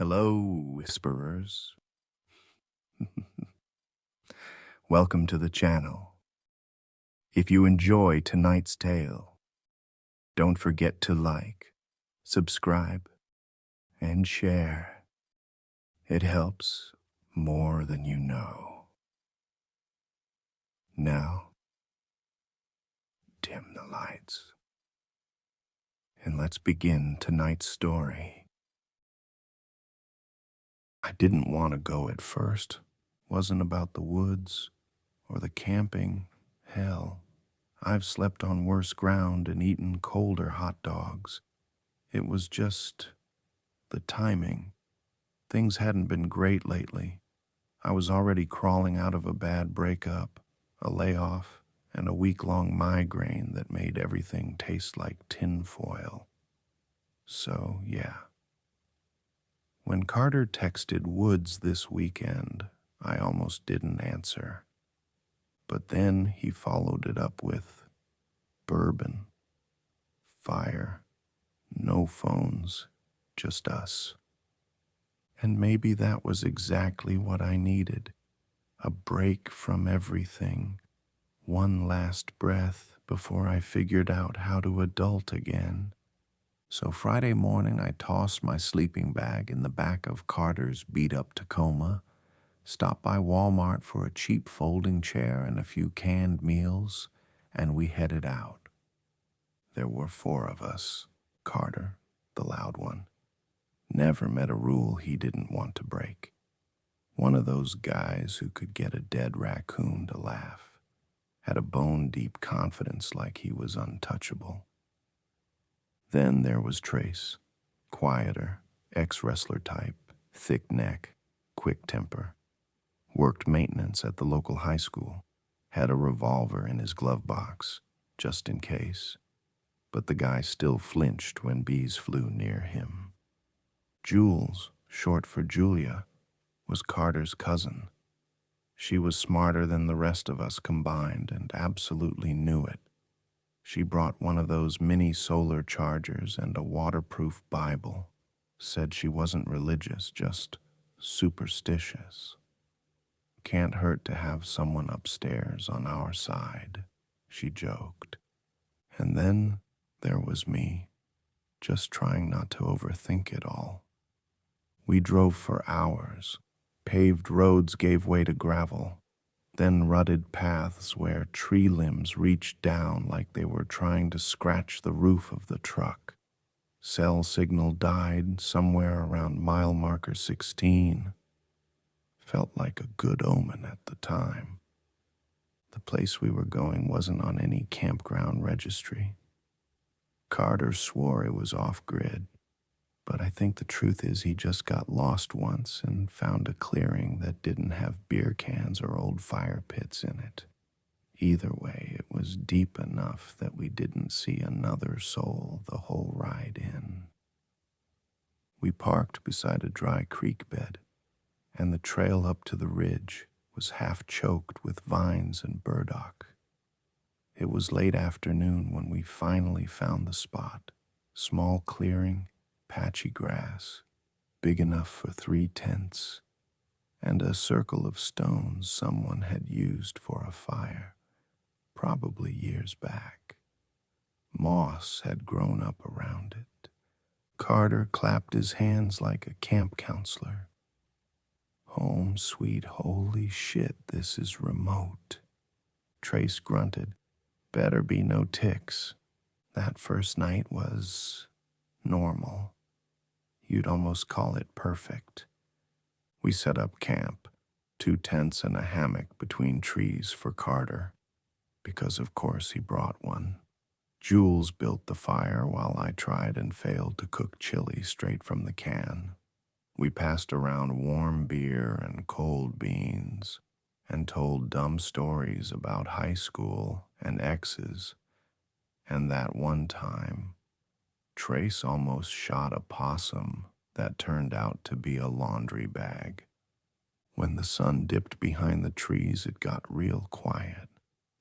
Hello, whisperers. Welcome to the channel. If you enjoy tonight's tale, don't forget to like, subscribe, and share. It helps more than you know. Now, dim the lights, and let's begin tonight's story. I didn't want to go at first. Wasn't about the woods or the camping. Hell, I've slept on worse ground and eaten colder hot dogs. It was just the timing. Things hadn't been great lately. I was already crawling out of a bad breakup, a layoff, and a week-long migraine that made everything taste like tinfoil. So, yeah. When Carter texted Woods this weekend, I almost didn't answer. But then he followed it up with bourbon, fire, no phones, just us. And maybe that was exactly what I needed. A break from everything. One last breath before I figured out how to adult again. So Friday morning, I tossed my sleeping bag in the back of Carter's beat-up Tacoma, stopped by Walmart for a cheap folding chair and a few canned meals, and we headed out. There were 4 of us. Carter, the loud one, never met a rule he didn't want to break. One of those guys who could get a dead raccoon to laugh. Had a bone-deep confidence like he was untouchable. Then there was Trace, quieter, ex-wrestler type, thick neck, quick temper. Worked maintenance at the local high school, had a revolver in his glove box, just in case. But the guy still flinched when bees flew near him. Jules, short for Julia, was Carter's cousin. She was smarter than the rest of us combined and absolutely knew it. She brought one of those mini solar chargers and a waterproof Bible. Said she wasn't religious, just superstitious. Can't hurt to have someone upstairs on our side, she joked. And then there was me, just trying not to overthink it all. We drove for hours. Paved roads gave way to gravel, then rutted paths where tree limbs reached down like they were trying to scratch the roof of the truck. Cell signal died somewhere around mile marker 16. Felt like a good omen at the time. The place we were going wasn't on any campground registry. Carter swore it was off-grid, but I think the truth is he just got lost once and found a clearing that didn't have beer cans or old fire pits in it. Either way, it was deep enough that we didn't see another soul the whole ride in. We parked beside a dry creek bed, and the trail up to the ridge was half choked with vines and burdock. It was late afternoon when we finally found the spot. Small clearing, patchy grass, big enough for 3 tents, and a circle of stones someone had used for a fire, probably years back. Moss had grown up around it. Carter clapped his hands like a camp counselor. Home sweet holy shit, this is remote. Trace grunted. Better be no ticks. That first night was normal. You'd almost call it perfect. We set up camp, 2 tents and a hammock between trees for Carter, because of course he brought one. Jules built the fire while I tried and failed to cook chili straight from the can. We passed around warm beer and cold beans and told dumb stories about high school and exes. And that one time, Trace almost shot a possum that turned out to be a laundry bag. When the sun dipped behind the trees, it got real quiet,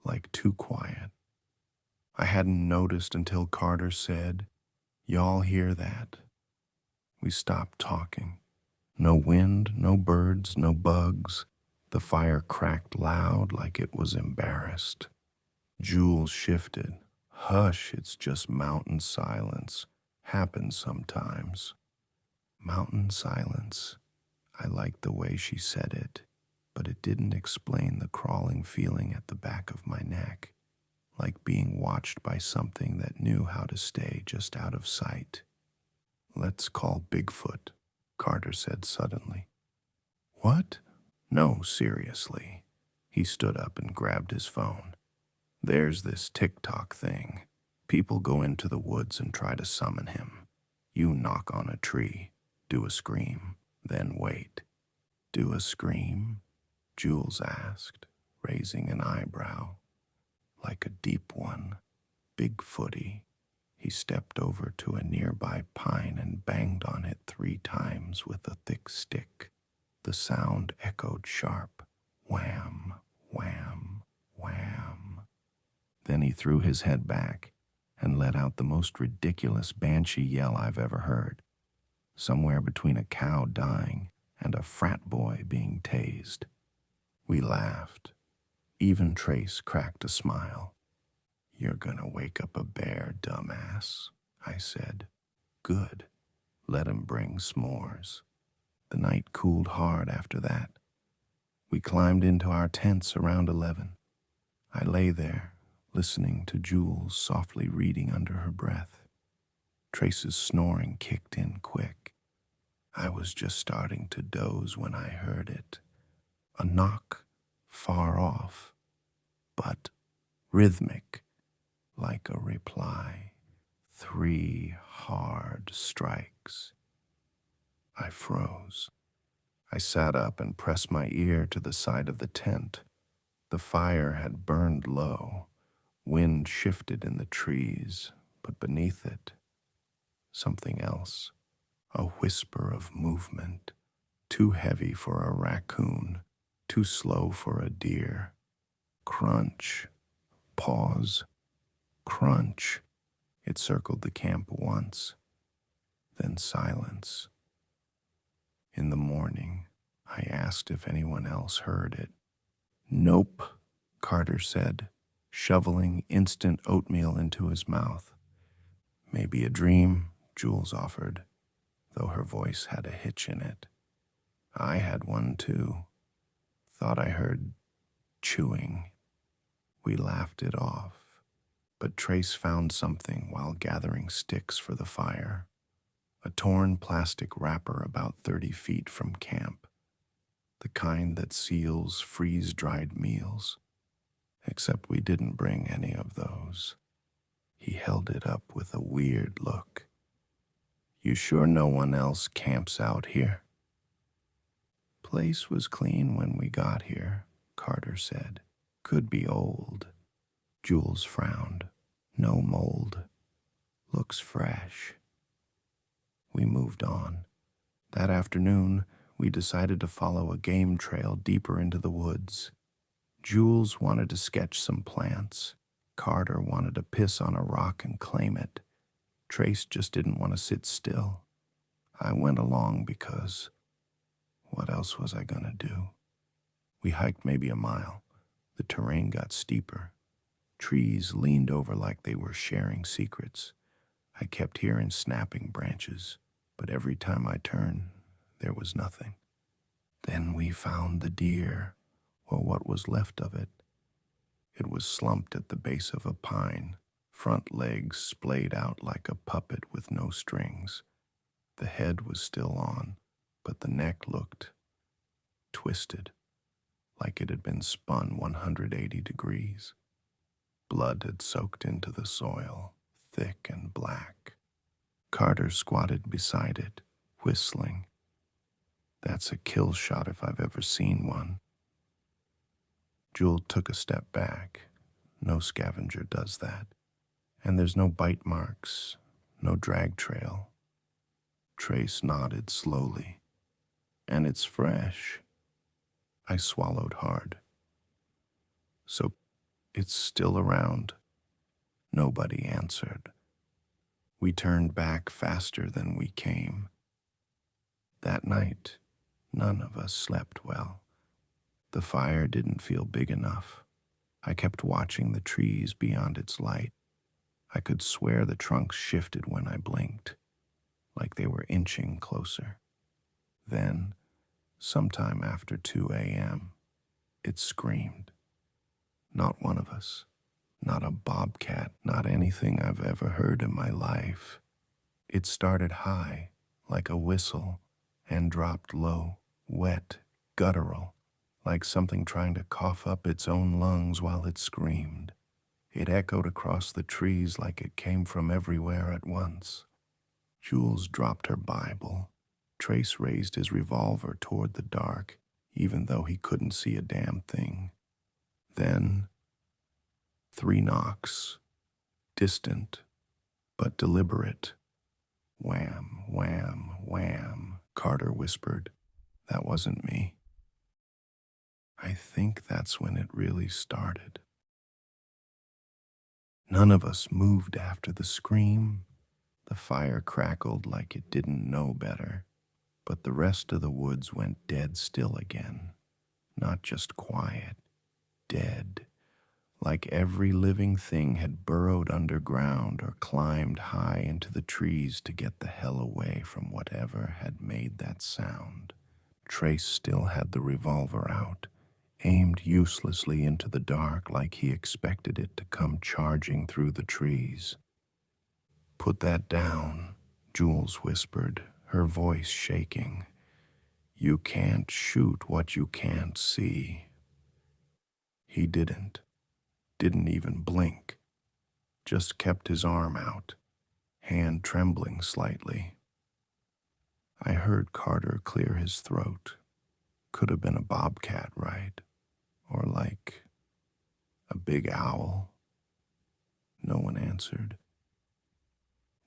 like too quiet. I hadn't noticed until Carter said, "Y'all hear that?" We stopped talking. No wind, no birds, no bugs. The fire cracked loud like it was embarrassed. Jules shifted. Hush, it's just mountain silence. Happens sometimes. Mountain silence. I liked the way she said it, but it didn't explain the crawling feeling at the back of my neck, like being watched by something that knew how to stay just out of sight. Let's call Bigfoot, Carter said suddenly. What? No, seriously. He stood up and grabbed his phone. There's this TikTok thing. People go into the woods and try to summon him. You knock on a tree, do a scream, then wait. Do a scream? Jules asked, raising an eyebrow. Like a deep one, Bigfooty. He stepped over to a nearby pine and banged on it 3 times with a thick stick. The sound echoed sharp. Wham, wham, wham. Then he threw his head back and let out the most ridiculous banshee yell I've ever heard, somewhere between a cow dying and a frat boy being tased. We laughed. Even Trace cracked a smile. You're gonna wake up a bear, dumbass, I said. Good. Let him bring s'mores. The night cooled hard after that. We climbed into our tents around 11. I lay there, listening to Jules softly reading under her breath. Trace's snoring kicked in quick. I was just starting to doze when I heard it. A knock far off, but rhythmic, like a reply. 3 hard strikes. I froze. I sat up and pressed my ear to the side of the tent. The fire had burned low. Wind shifted in the trees, but beneath it, something else. A whisper of movement, too heavy for a raccoon, too slow for a deer. Crunch. Pause. Crunch. It circled the camp once, then silence. In the morning, I asked if anyone else heard it. Nope, Carter said, shoveling instant oatmeal into his mouth. Maybe a dream, Jules offered, though her voice had a hitch in it. I had one too. Thought I heard chewing. We laughed it off. But Trace found something while gathering sticks for the fire. A torn plastic wrapper about 30 feet from camp. The kind that seals freeze-dried meals. Except we didn't bring any of those. He held it up with a weird look. You sure no one else camps out here? Place was clean when we got here, Carter said. Could be old. Jules frowned. No mold. Looks fresh. We moved on. That afternoon, we decided to follow a game trail deeper into the woods. Jules wanted to sketch some plants. Carter wanted to piss on a rock and claim it. Trace just didn't want to sit still. I went along because what else was I gonna do? We hiked maybe a mile. The terrain got steeper. Trees leaned over like they were sharing secrets. I kept hearing snapping branches, but every time I turned, there was nothing. Then we found the deer, or what was left of it. It was slumped at the base of a pine, front legs splayed out like a puppet with no strings. The head was still on, but the neck looked twisted, like it had been spun 180 degrees. Blood had soaked into the soil, thick and black. Carter squatted beside it, whistling. That's a kill shot if I've ever seen one. Jewel took a step back. No scavenger does that. And there's no bite marks, no drag trail. Trace nodded slowly. And it's fresh. I swallowed hard. So it's still around. Nobody answered. We turned back faster than we came. That night, None of us slept well. The fire didn't feel big enough. I kept watching the trees beyond its light. I could swear the trunks shifted when I blinked, like they were inching closer. Then, sometime after 2 a.m., it screamed. Not one of us. Not a bobcat, not anything I've ever heard in my life. It started high, like a whistle, and dropped low, wet, guttural, like something trying to cough up its own lungs while it screamed. It echoed across the trees like it came from everywhere at once. Jules dropped her Bible. Trace raised his revolver toward the dark, even though he couldn't see a damn thing. Then, 3 knocks, distant, but deliberate. Wham, wham, wham, Carter whispered. That wasn't me. I think that's when it really started. None of us moved after the scream. The fire crackled like it didn't know better, but the rest of the woods went dead still again. Not just quiet, dead. Like every living thing had burrowed underground or climbed high into the trees to get the hell away from whatever had made that sound. Trace still had the revolver out, aimed uselessly into the dark like he expected it to come charging through the trees. Put that down, Jules whispered, her voice shaking. You can't shoot what you can't see. He didn't even blink, just kept his arm out, hand trembling slightly. I heard Carter clear his throat. Could have been a bobcat, right? Or like a big owl. No one answered.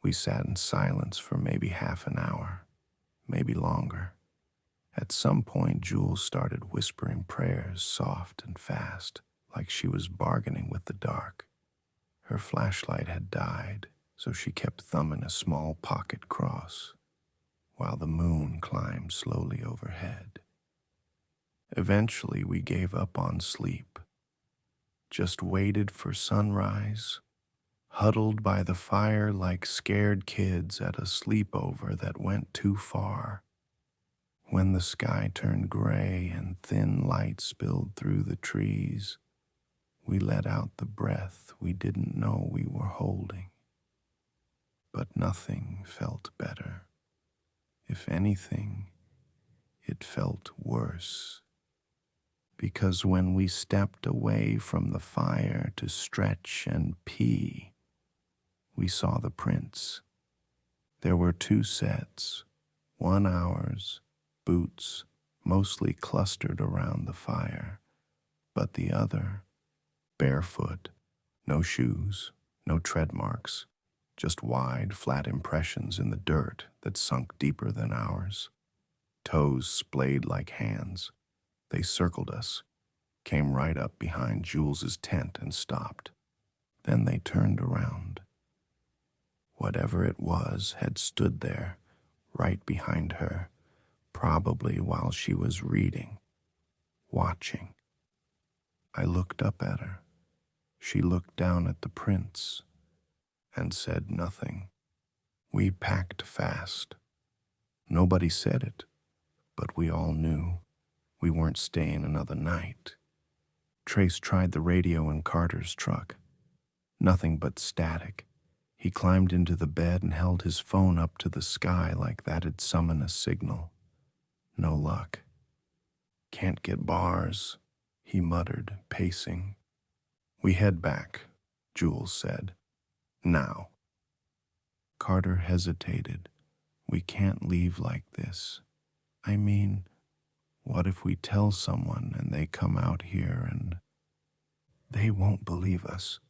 We sat in silence for maybe half an hour, maybe longer. At some point, Jules started whispering prayers, soft and fast, like she was bargaining with the dark. Her flashlight had died, so she kept thumbing a small pocket cross, while the moon climbed slowly overhead. Eventually, we gave up on sleep, just waited for sunrise, huddled by the fire like scared kids at a sleepover that went too far. When the sky turned gray and thin light spilled through the trees, we let out the breath we didn't know we were holding. But nothing felt better. If anything, it felt worse. Because when we stepped away from the fire to stretch and pee, we saw the prints. There were 2 sets, one ours, boots, mostly clustered around the fire, but the other, barefoot, no shoes, no tread marks, just wide, flat impressions in the dirt that sunk deeper than ours. Toes splayed like hands. They circled us, came right up behind Jules's tent and stopped. Then they turned around. Whatever it was had stood there, right behind her, probably while she was reading, watching. I looked up at her. She looked down at the prints and said nothing. We packed fast. Nobody said it, but we all knew we weren't staying another night. Trace tried the radio in Carter's truck. Nothing but static. He climbed into the bed and held his phone up to the sky like that'd summon a signal. No luck. Can't get bars, he muttered, pacing. We head back, Jules said. Now. Carter hesitated. We can't leave like this. I mean, what if we tell someone and they come out here and they won't believe us?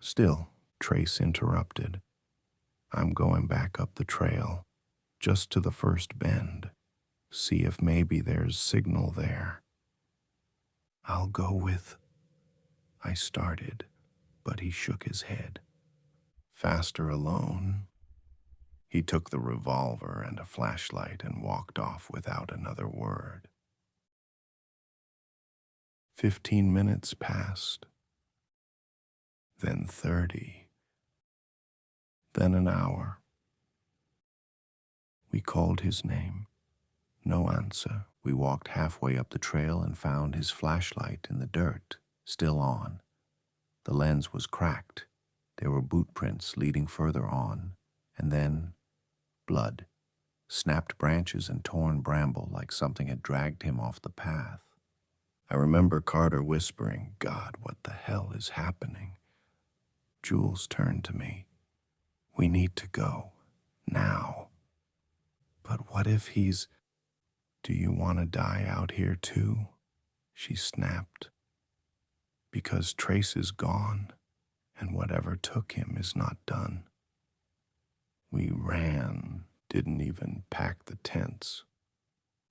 Still, Trace interrupted. I'm going back up the trail, just to the first bend. See if maybe there's signal there. I'll go with... I started, but he shook his head. Faster alone. He took the revolver and a flashlight and walked off without another word. 15 minutes passed, then 30, then an hour. We called his name. No answer. We walked halfway up the trail and found his flashlight in the dirt, still on. The lens was cracked. There were boot prints leading further on, and then blood, snapped branches and torn bramble like something had dragged him off the path. I remember Carter whispering, "God, what the hell is happening?" Jules turned to me. "We need to go. Now." "But what if he's—" "Do you want to die out here too?" she snapped. "Because Trace is gone, and whatever took him is not done." We ran, didn't even pack the tents.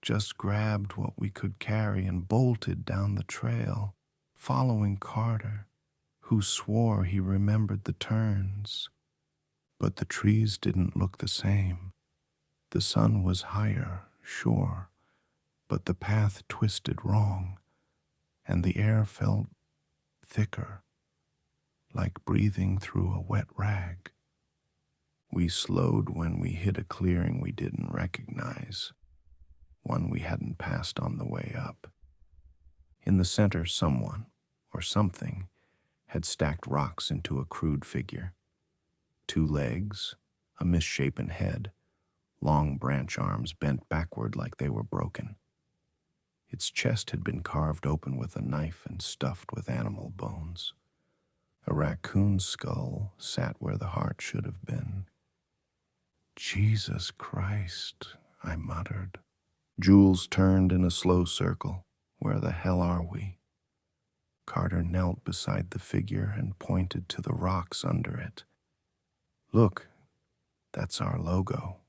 Just grabbed what we could carry and bolted down the trail, following Carter, who swore he remembered the turns. But the trees didn't look the same. The sun was higher, sure, but the path twisted wrong, and the air felt thicker, like breathing through a wet rag. We slowed when we hit a clearing we didn't recognize, one we hadn't passed on the way up. In the center, someone, or something, had stacked rocks into a crude figure. 2 legs, a misshapen head, long branch arms bent backward like they were broken. Its chest had been carved open with a knife and stuffed with animal bones. A raccoon's skull sat where the heart should have been. "Jesus Christ," I muttered. Jules turned in a slow circle. "Where the hell are we?" Carter knelt beside the figure and pointed to the rocks under it. "Look, that's our logo."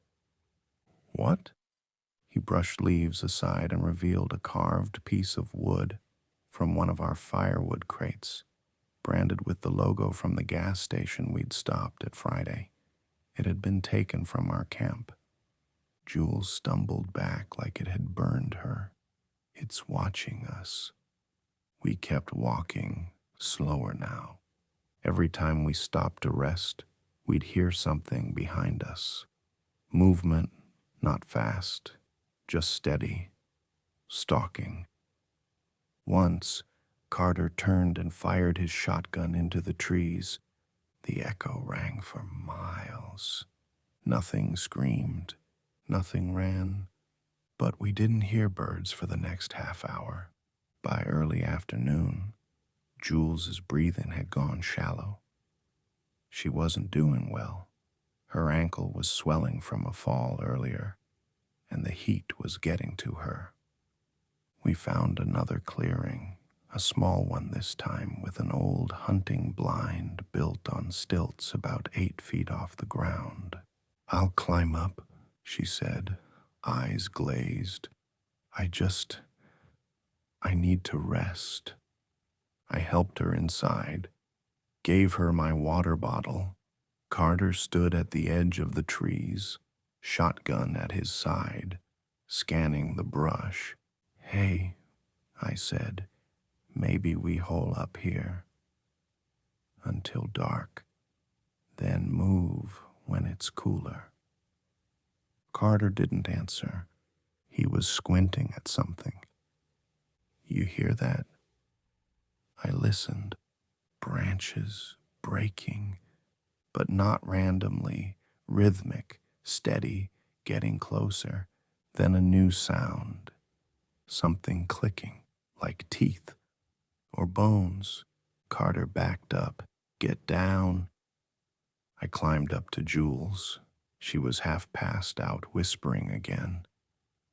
"What?" He brushed leaves aside and revealed a carved piece of wood from one of our firewood crates, branded with the logo from the gas station we'd stopped at Friday. It had been taken from our camp. Jules stumbled back like it had burned her. "It's watching us." We kept walking, slower now. Every time we stopped to rest, we'd hear something behind us. Movement, not fast, just steady, stalking. Once, Carter turned and fired his shotgun into the trees. The echo rang for miles. Nothing screamed, nothing ran, but we didn't hear birds for the next half hour. By early afternoon, Jules's breathing had gone shallow. She wasn't doing well. Her ankle was swelling from a fall earlier, and the heat was getting to her. We found another clearing, a small one this time, with an old hunting blind built on stilts about 8 feet off the ground. "I'll climb up," she said, eyes glazed. I need to rest." I helped her inside, gave her my water bottle. Carter stood at the edge of the trees, shotgun at his side, scanning the brush. "Hey," I said, "maybe we hole up here until dark, then move when it's cooler." Carter didn't answer. He was squinting at something. "You hear that?" I listened. Branches breaking, but not randomly, rhythmic, steady, getting closer. Then a new sound. Something clicking, like teeth or bones. Carter backed up. "Get down." I climbed up to Jules. She was half passed out, whispering again.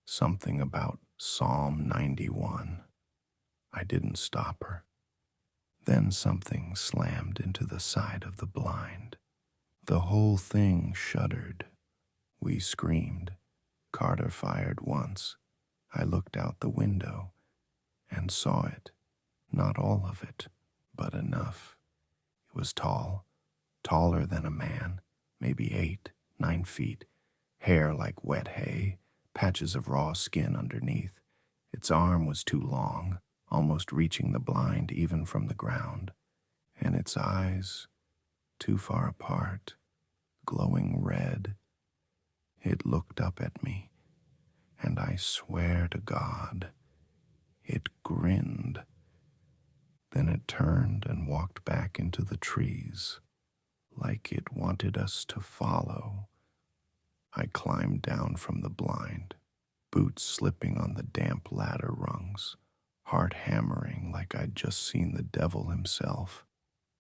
Something about Psalm 91. I didn't stop her. Then something slammed into the side of the blind. The whole thing shuddered. We screamed. Carter fired once. I looked out the window and saw it. Not all of it, but enough. It was tall, taller than a man, maybe 8, 9 feet, hair like wet hay, patches of raw skin underneath. Its arm was too long, almost reaching the blind even from the ground, and its eyes too far apart, glowing red. It looked up at me, and I swear to God, it grinned. Then it turned and walked back into the trees, like it wanted us to follow. I climbed down from the blind, boots slipping on the damp ladder rungs, heart hammering like I'd just seen the devil himself.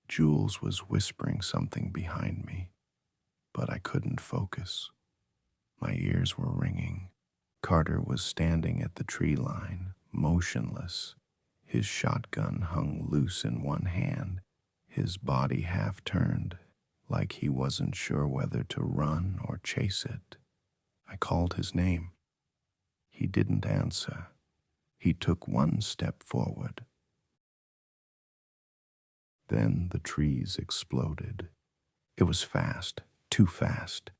Jules was whispering something behind me, but I couldn't focus. My ears were ringing. Carter was standing at the tree line, motionless. His shotgun hung loose in one hand, his body half turned, like he wasn't sure whether to run or chase it. I called his name. He didn't answer. He took one step forward. Then the trees exploded. It was fast, too fast.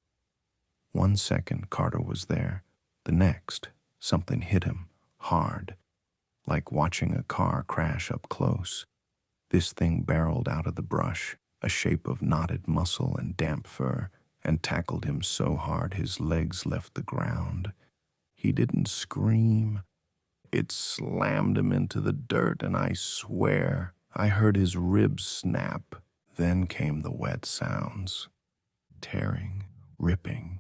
1 second, Carter was there. The next, something hit him, hard, like watching a car crash up close. This thing barreled out of the brush, a shape of knotted muscle and damp fur, and tackled him so hard his legs left the ground. He didn't scream. It slammed him into the dirt, and I swear I heard his ribs snap. Then came the wet sounds. Tearing, ripping.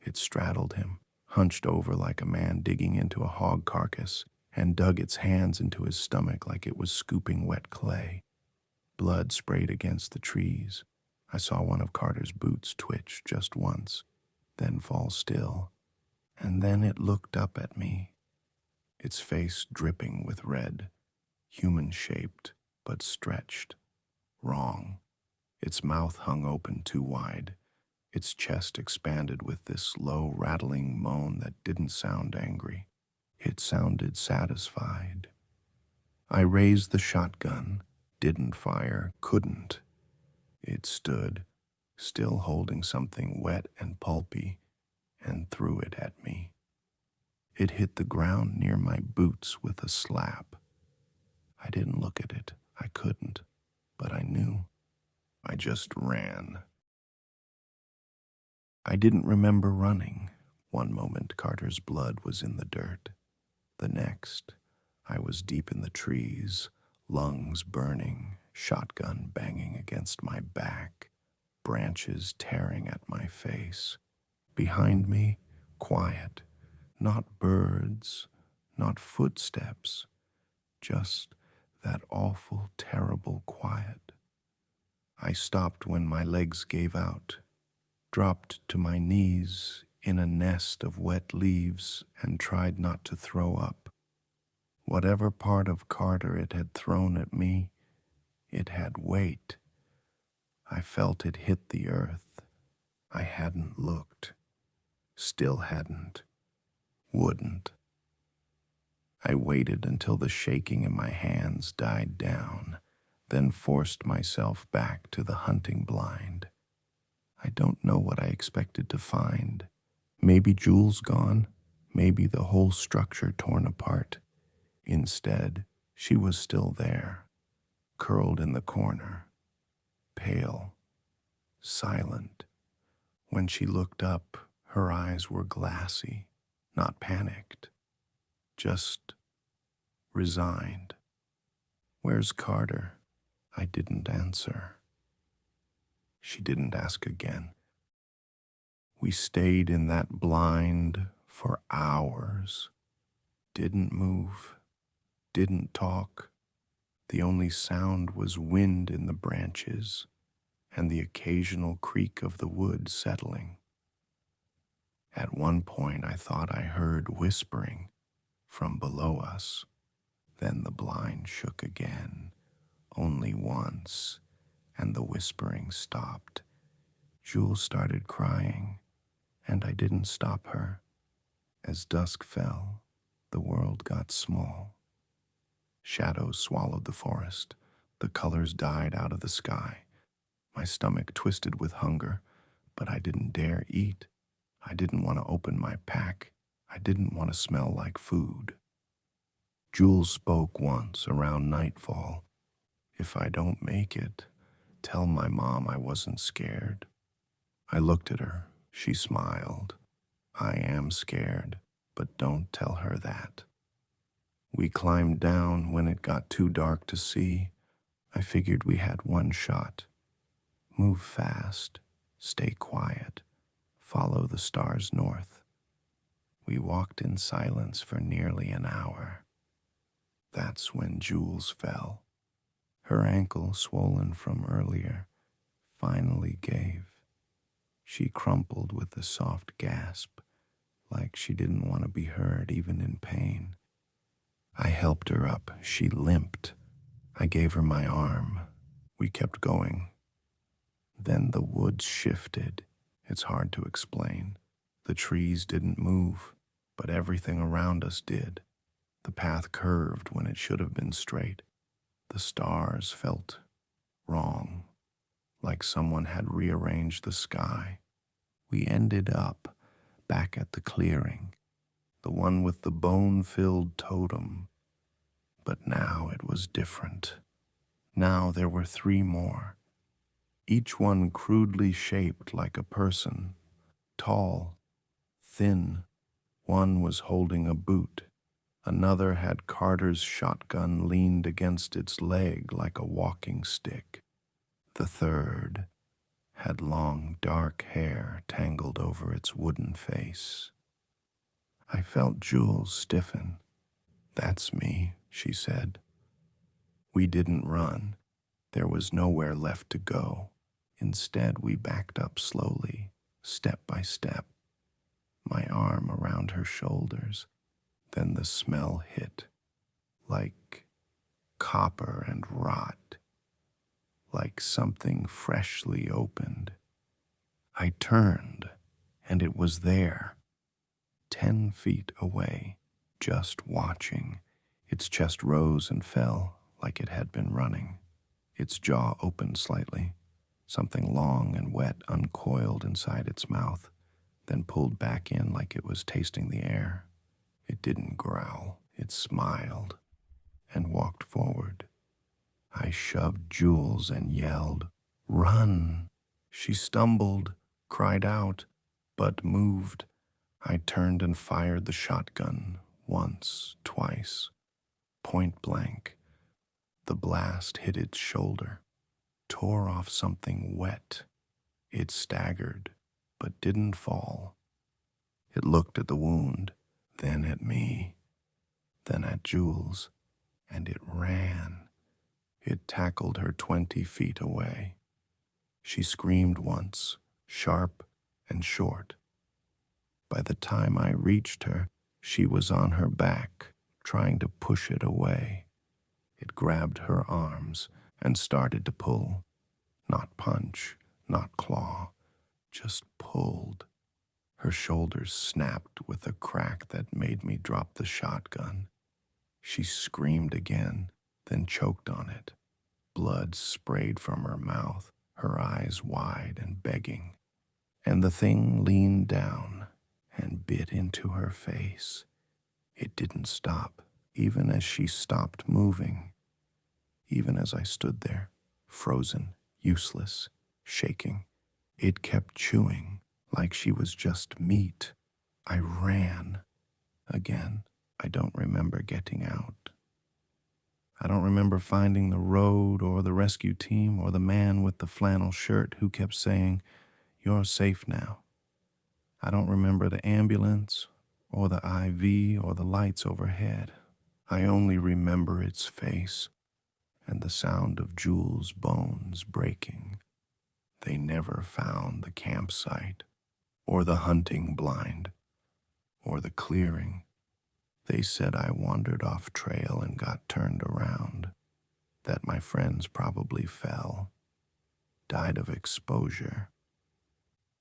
It straddled him, hunched over like a man digging into a hog carcass, and dug its hands into his stomach like it was scooping wet clay. Blood sprayed against the trees. I saw one of Carter's boots twitch just once, then fall still. And then it looked up at me, its face dripping with red, human-shaped but stretched, wrong. Its mouth hung open too wide. Its chest expanded with this low, rattling moan that didn't sound angry. It sounded satisfied. I raised the shotgun, didn't fire, couldn't. It stood, still holding something wet and pulpy, and threw it at me. It hit the ground near my boots with a slap. I didn't look at it. I couldn't, but I knew. I just ran. I didn't remember running. One moment, Carter's blood was in the dirt. The next, I was deep in the trees, lungs burning, shotgun banging against my back, branches tearing at my face. Behind me, quiet, not birds, not footsteps, just that awful, terrible quiet. I stopped when my legs gave out, dropped to my knees in a nest of wet leaves, and tried not to throw up. Whatever part of Carter it had thrown at me, it had weight. I felt it hit the earth. I hadn't looked. Still hadn't. Wouldn't. I waited until the shaking in my hands died down, then forced myself back to the hunting blind. I don't know what I expected to find. Maybe Jules gone, maybe the whole structure torn apart. Instead, she was still there, curled in the corner, pale, silent. When she looked up, her eyes were glassy, not panicked, just resigned. "Where's Carter?" I didn't answer. She didn't ask again. We stayed in that blind for hours. Didn't move, didn't talk. The only sound was wind in the branches and the occasional creak of the wood settling. At one point, I thought I heard whispering from below us. Then the blind shook again, only once, and the whispering stopped. Jules started crying, and I didn't stop her. As dusk fell, the world got small. Shadows swallowed the forest. The colors died out of the sky. My stomach twisted with hunger, but I didn't dare eat. I didn't want to open my pack. I didn't want to smell like food. Jules spoke once around nightfall. If I don't make it, tell my mom I wasn't scared. I looked at her. She smiled. I am scared, but don't tell her that. We climbed down when it got too dark to see. I figured we had one shot. Move fast, stay quiet, follow the stars north. We walked in silence for nearly an hour. That's when Jules fell. Her ankle, swollen from earlier, finally gave. She crumpled with a soft gasp, like she didn't want to be heard even in pain. I helped her up. She limped. I gave her my arm. We kept going. Then the woods shifted. It's hard to explain. The trees didn't move, but everything around us did. The path curved when it should have been straight. The stars felt wrong, like someone had rearranged the sky. We ended up back at the clearing, the one with the bone-filled totem. But now it was different. Now there were 3 more, each one crudely shaped like a person, tall, thin. One was holding a boot. Another had Carter's shotgun leaned against its leg like a walking stick. The third had long, dark hair tangled over its wooden face. I felt Jules stiffen. "That's me," she said. We didn't run. There was nowhere left to go. Instead, we backed up slowly, step by step, my arm around her shoulders. Then the smell hit, like copper and rot, like something freshly opened. I turned, and it was there, 10 feet away, just watching. Its chest rose and fell like it had been running. Its jaw opened slightly. Something long and wet uncoiled inside its mouth, then pulled back in like it was tasting the air. It didn't growl. It smiled and walked forward. I shoved Jules and yelled, "Run!" She stumbled, cried out, but moved. I turned and fired the shotgun, once, twice, point blank. The blast hit its shoulder, tore off something wet. It staggered, but didn't fall. It looked at the wound, then at me, then at Jules, and it ran. It tackled her 20 feet away. She screamed once, sharp and short. By the time I reached her, she was on her back, trying to push it away. It grabbed her arms and started to pull. Not punch, not claw, just pulled. Her shoulders snapped with a crack that made me drop the shotgun. She screamed again, then choked on it. Blood sprayed from her mouth, her eyes wide and begging. And the thing leaned down and bit into her face. It didn't stop, even as she stopped moving. Even as I stood there, frozen, useless, shaking, it kept chewing like she was just meat. I ran. Again, I don't remember getting out. I don't remember finding the road or the rescue team or the man with the flannel shirt who kept saying, "You're safe now." I don't remember the ambulance or the IV or the lights overhead. I only remember its face and the sound of Jules' bones breaking. They never found the campsite or the hunting blind or the clearing. They said I wandered off trail and got turned around, that my friends probably fell, died of exposure.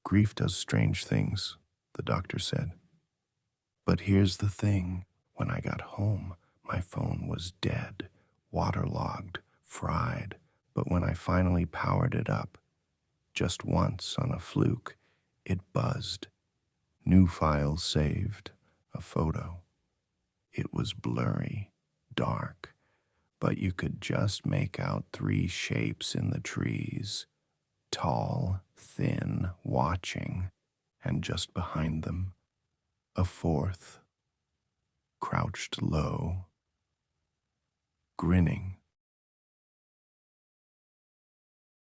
Grief does strange things, the doctor said. But here's the thing. When I got home, my phone was dead, waterlogged, fried. But when I finally powered it up, just once on a fluke, it buzzed. New file saved. A photo. It was blurry, dark, but you could just make out three shapes in the trees. Tall, thin, watching, and just behind them, a fourth, crouched low, grinning.